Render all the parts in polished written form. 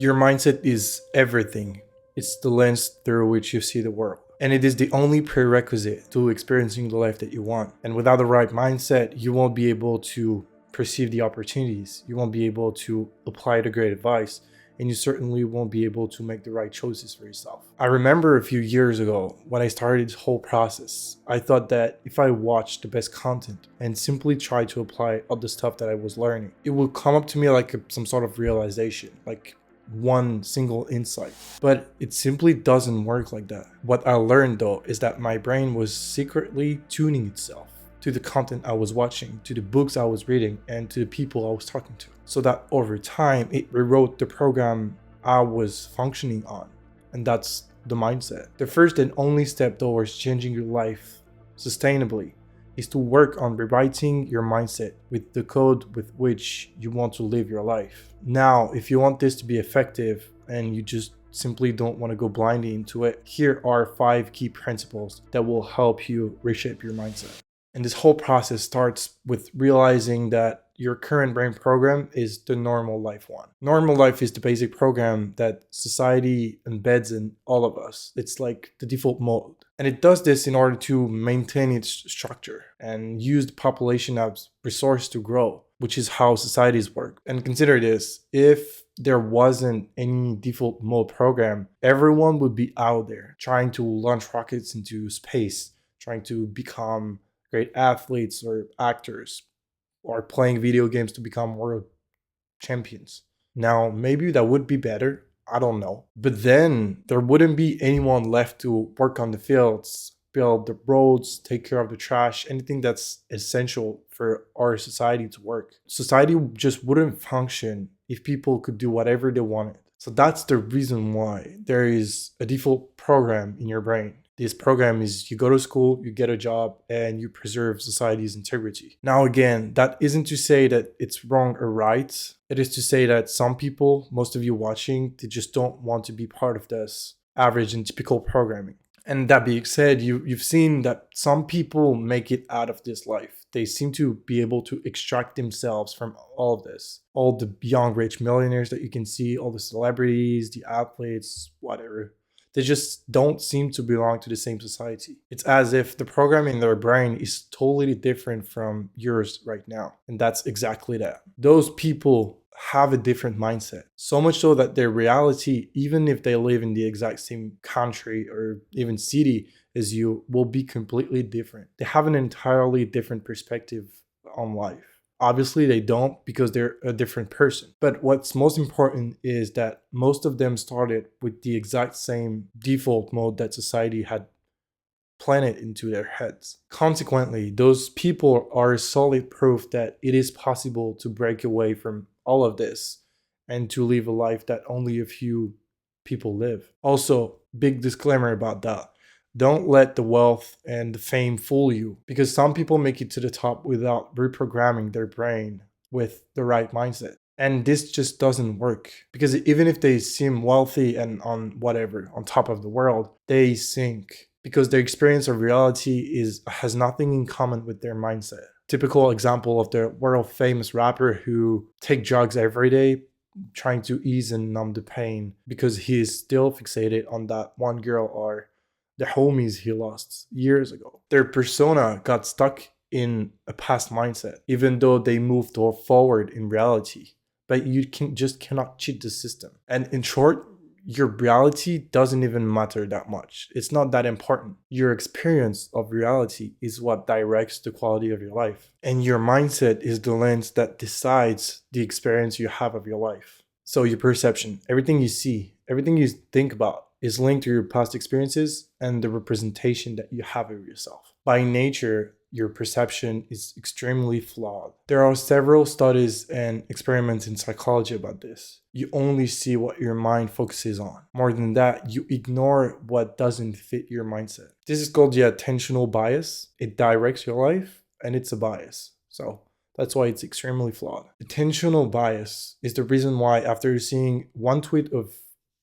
Your mindset is everything. It's the lens through which you see the world. And it is the only prerequisite to experiencing the life that you want. And without the right mindset, you won't be able to perceive the opportunities. You won't be able to apply the great advice. And you certainly won't be able to make the right choices for yourself. I remember a few years ago when I started this whole process, I thought that if I watched the best content and simply tried to apply all the stuff that I was learning, it would come up to me like some sort of realization, like one single insight. But it simply doesn't work like that. What I learned though is that my brain was secretly tuning itself to the content I was watching, to the books I was reading, and to the people I was talking to. So that over time, it rewrote the program I was functioning on. And that's the mindset. The first and only step towards changing your life sustainably is to work on rewriting your mindset with the code with which you want to live your life. Now, if you want this to be effective and you just simply don't want to go blindly into it, here are 5 key principles that will help you reshape your mindset. And this whole process starts with realizing that your current brain program is the normal life one. Normal life is the basic program that society embeds in all of us. It's like the default mode. And it does this in order to maintain its structure and use the population as resource to grow, which is how societies work. And consider this, if there wasn't any default mode program, everyone would be out there trying to launch rockets into space, trying to become great athletes or actors, or playing video games to become world champions. Now, maybe that would be better. I don't know. But then there wouldn't be anyone left to work on the fields, build the roads, take care of the trash, anything that's essential for our society to work. Society just wouldn't function if people could do whatever they wanted. So that's the reason why there is a default program in your brain. This program is you go to school, you get a job, and you preserve society's integrity. Now, again, that isn't to say that it's wrong or right. It is to say that some people, most of you watching, they just don't want to be part of this average and typical programming. And that being said, you've seen that some people make it out of this life. They seem to be able to extract themselves from all of this. All the young rich millionaires that you can see, all the celebrities, the athletes, whatever. They just don't seem to belong to the same society. It's as if the program in their brain is totally different from yours right now. And that's exactly that. Those people have a different mindset. So much so that their reality, even if they live in the exact same country or even city as you, will be completely different. They have an entirely different perspective on life. Obviously, they don't because they're a different person. But what's most important is that most of them started with the exact same default mode that society had planted into their heads. Consequently, those people are solid proof that it is possible to break away from all of this and to live a life that only a few people live. Also, big disclaimer about that. Don't let the wealth and the fame fool you, because some people make it to the top without reprogramming their brain with the right mindset. And this just doesn't work, because even if they seem wealthy and on top of the world, they sink because their experience of reality has nothing in common with their mindset. Typical example of the world famous rapper who take drugs every day trying to ease and numb the pain because he is still fixated on that one girl or the homies he lost years ago. Their persona got stuck in a past mindset, even though they moved forward in reality. But you cannot cheat the system. And in short, your reality doesn't even matter that much. It's not that important. Your experience of reality is what directs the quality of your life. And your mindset is the lens that decides the experience you have of your life. So your perception, everything you see, everything you think about is linked to your past experiences and the representation that you have of yourself. By nature, your perception is extremely flawed. There are several studies and experiments in psychology about this. You only see what your mind focuses on. More than that, you ignore what doesn't fit your mindset. This is called the attentional bias. It directs your life, and it's a bias. So that's why it's extremely flawed. Attentional bias is the reason why after seeing one tweet of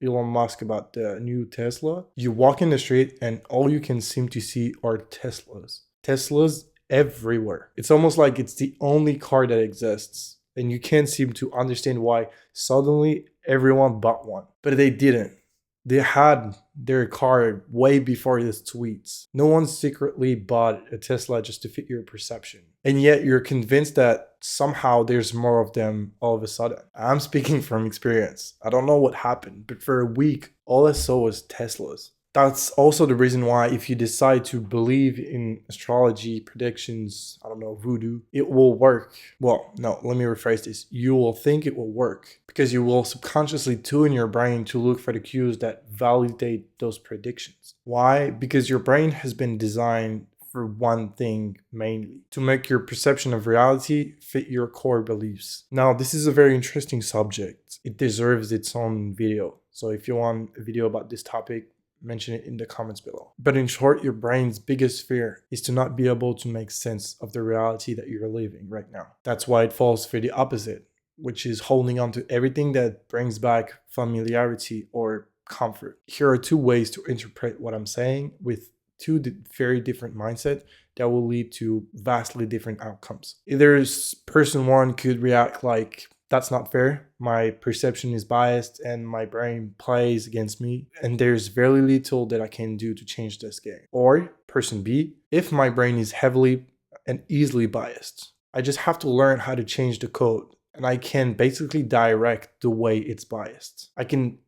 Elon Musk about the new Tesla, you walk in the street and all you can seem to see are Teslas. Teslas everywhere. It's almost like it's the only car that exists. And you can't seem to understand why suddenly everyone bought one. But they didn't. They had their car way before these tweets. No one secretly bought a Tesla just to fit your perception. And yet you're convinced that somehow there's more of them all of a sudden. I'm speaking from experience. I don't know what happened, but for a week, all I saw was Teslas. That's also the reason why if you decide to believe in astrology, predictions, I don't know, voodoo, it will work. Well, no, let me rephrase this. You will think it will work because you will subconsciously tune your brain to look for the cues that validate those predictions. Why? Because your brain has been designed for one thing mainly, to make your perception of reality fit your core beliefs. Now, this is a very interesting subject. It deserves its own video. So if you want a video about this topic, mention it in the comments below. But in short, your brain's biggest fear is to not be able to make sense of the reality that you're living right now. That's why it falls for the opposite, which is holding on to everything that brings back familiarity or comfort. Here are two ways to interpret what I'm saying with two very different mindsets that will lead to vastly different outcomes. Either person one could react like, that's not fair. My perception is biased and my brain plays against me, and there's very little that I can do to change this game. Or person B, if my brain is heavily and easily biased, I just have to learn how to change the code, and I can basically direct the way it's biased. I can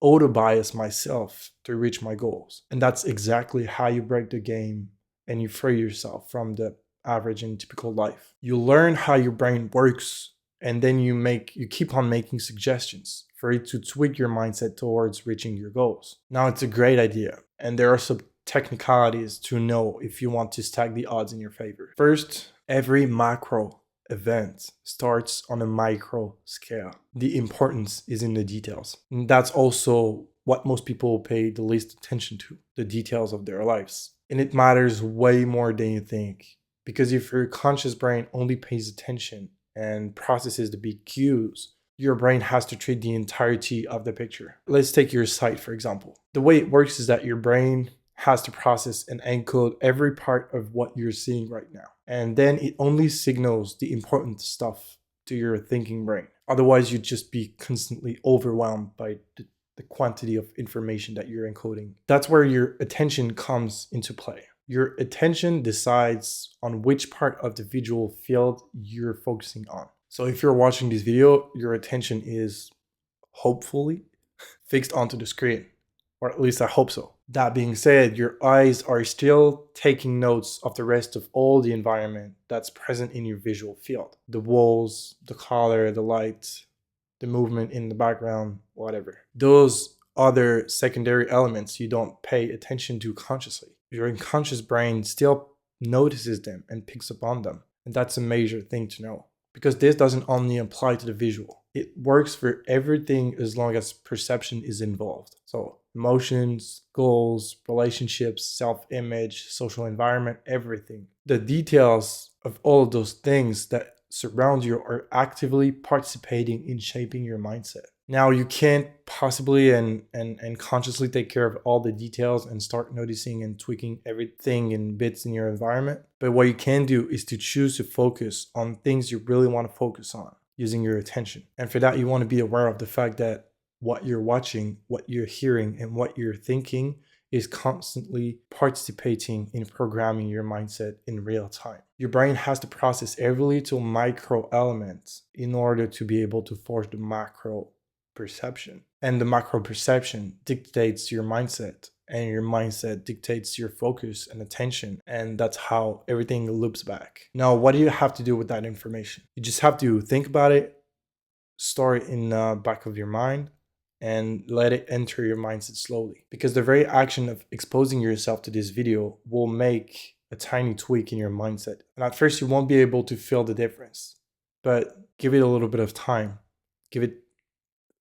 auto-bias myself to reach my goals. And that's exactly how you break the game and you free yourself from the average and typical life. You learn how your brain works, and then you keep on making suggestions for it to tweak your mindset towards reaching your goals. Now, it's a great idea, and there are some technicalities to know if you want to stack the odds in your favor. First, every macro event starts on a micro scale. The importance is in the details. And that's also what most people pay the least attention to, the details of their lives. And it matters way more than you think, because if your conscious brain only pays attention and processes the big cues, your brain has to treat the entirety of the picture. Let's take your sight, for example. The way it works is that your brain has to process and encode every part of what you're seeing right now. And then it only signals the important stuff to your thinking brain. Otherwise, you'd just be constantly overwhelmed by the quantity of information that you're encoding. That's where your attention comes into play. Your attention decides on which part of the visual field you're focusing on. So if you're watching this video, your attention is hopefully fixed onto the screen, or at least I hope so. That being said, your eyes are still taking notes of the rest of all the environment that's present in your visual field. The walls, the color, the light, the movement in the background, whatever. Those other secondary elements you don't pay attention to consciously. Your unconscious brain still notices them and picks up on them. And that's a major thing to know, because this doesn't only apply to the visual. It works for everything as long as perception is involved. So emotions, goals, relationships, self-image, social environment, everything. The details of all of those things that surround you are actively participating in shaping your mindset. Now, you can't possibly and consciously take care of all the details and start noticing and tweaking everything in bits in your environment. But what you can do is to choose to focus on things you really want to focus on using your attention. And for that, you want to be aware of the fact that what you're watching, what you're hearing, and what you're thinking is constantly participating in programming your mindset in real time. Your brain has to process every little micro element in order to be able to forge the macro perception. And the macro perception dictates your mindset, and your mindset dictates your focus and attention, and that's how everything loops back. Now, what do you have to do with that information? You just have to think about it, store it in the back of your mind, and let it enter your mindset slowly. Because the very action of exposing yourself to this video will make a tiny tweak in your mindset. And at first you won't be able to feel the difference, but give it a little bit of time. Give it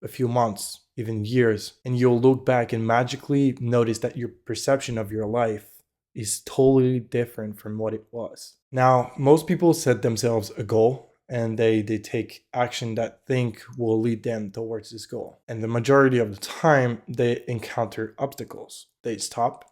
a few months, even years, and you'll look back and magically notice that your perception of your life is totally different from what it was. Now, most people set themselves a goal and they take action that think will lead them towards this goal. And the majority of the time, they encounter obstacles. They stop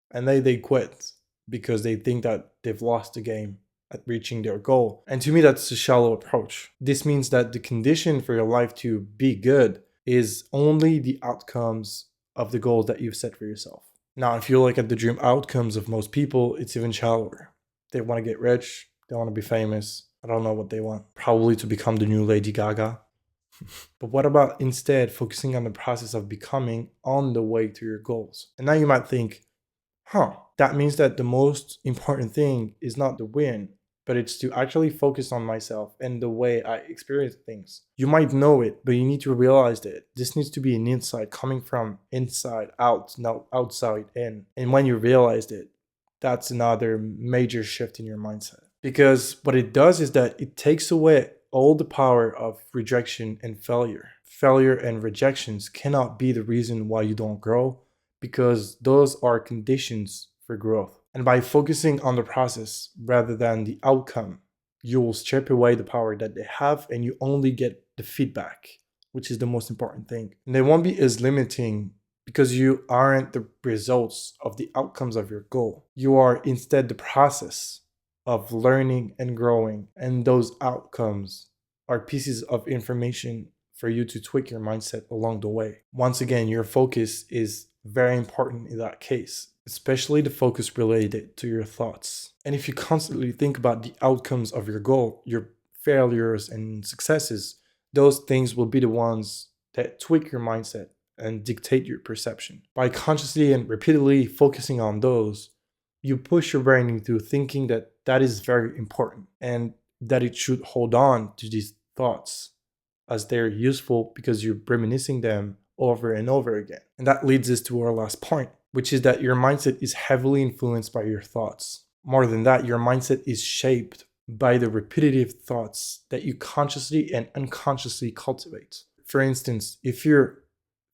and they quit because they think that they've lost the game at reaching their goal. And to me, that's a shallow approach. This means that the condition for your life to be good is only the outcomes of the goals that you've set for yourself. Now, if you look at the dream outcomes of most people, it's even shallower. They want to get rich, they want to be famous. I don't know what they want. Probably to become the new Lady Gaga. But what about instead focusing on the process of becoming on the way to your goals? And now you might think, that means that the most important thing is not the win, but it's to actually focus on myself and the way I experience things. You might know it, but you need to realize that this needs to be an insight coming from inside out, not outside in. And when you realized it, that's another major shift in your mindset. Because what it does is that it takes away all the power of rejection and failure. Failure and rejections cannot be the reason why you don't grow, because those are conditions for growth. And by focusing on the process rather than the outcome, you will strip away the power that they have and you only get the feedback, which is the most important thing. And they won't be as limiting because you aren't the results of the outcomes of your goal. You are instead the process of learning and growing. And those outcomes are pieces of information for you to tweak your mindset along the way. Once again, your focus is very important in that case, especially the focus related to your thoughts. And if you constantly think about the outcomes of your goal, your failures and successes, those things will be the ones that tweak your mindset and dictate your perception. By consciously and repeatedly focusing on those, you push your brain into thinking that that is very important and that it should hold on to these thoughts as they're useful because you're reminiscing them over and over again. And that leads us to our last point, which is that your mindset is heavily influenced by your thoughts. More than that, your mindset is shaped by the repetitive thoughts that you consciously and unconsciously cultivate. For instance, if you're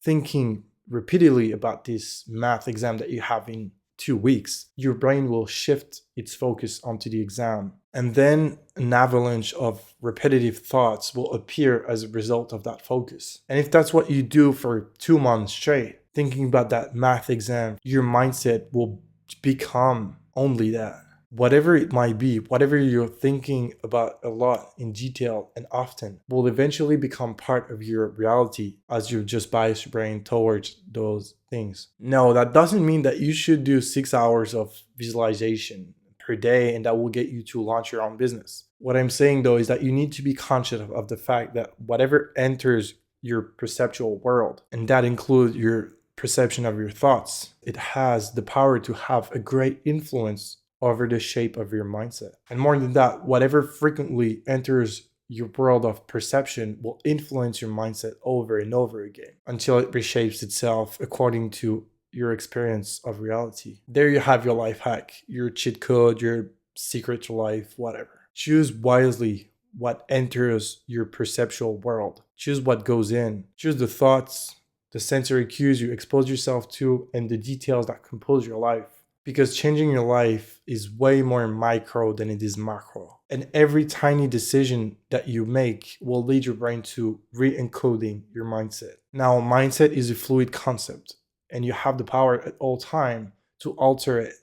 thinking repeatedly about this math exam that you have in 2 weeks, your brain will shift its focus onto the exam. And then an avalanche of repetitive thoughts will appear as a result of that focus. And if that's what you do for 2 months straight, thinking about that math exam, your mindset will become only that. Whatever it might be, whatever you're thinking about a lot in detail and often will eventually become part of your reality as you just bias your brain towards those things. No, that doesn't mean that you should do 6 hours of visualization per day and that will get you to launch your own business. What I'm saying though is that you need to be conscious of the fact that whatever enters your perceptual world, and that includes your perception of your thoughts, it has the power to have a great influence over the shape of your mindset. And more than that, whatever frequently enters your world of perception will influence your mindset over and over again until it reshapes itself according to your experience of reality. There you have your life hack, your cheat code, your secret to life, whatever. Choose wisely what enters your perceptual world. Choose what goes in. Choose the thoughts, the sensory cues you expose yourself to, and the details that compose your life. Because changing your life is way more micro than it is macro. And every tiny decision that you make will lead your brain to re-encoding your mindset. Now, mindset is a fluid concept, and you have the power at all time to alter it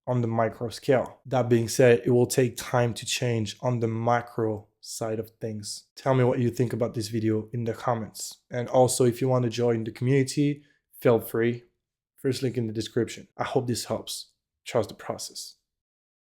on the micro scale. That being said, it will take time to change on the macro side of things. Tell me what you think about this video in the comments. And also, if you want to join the community, feel free. First link in the description. I hope this helps. Trust the process.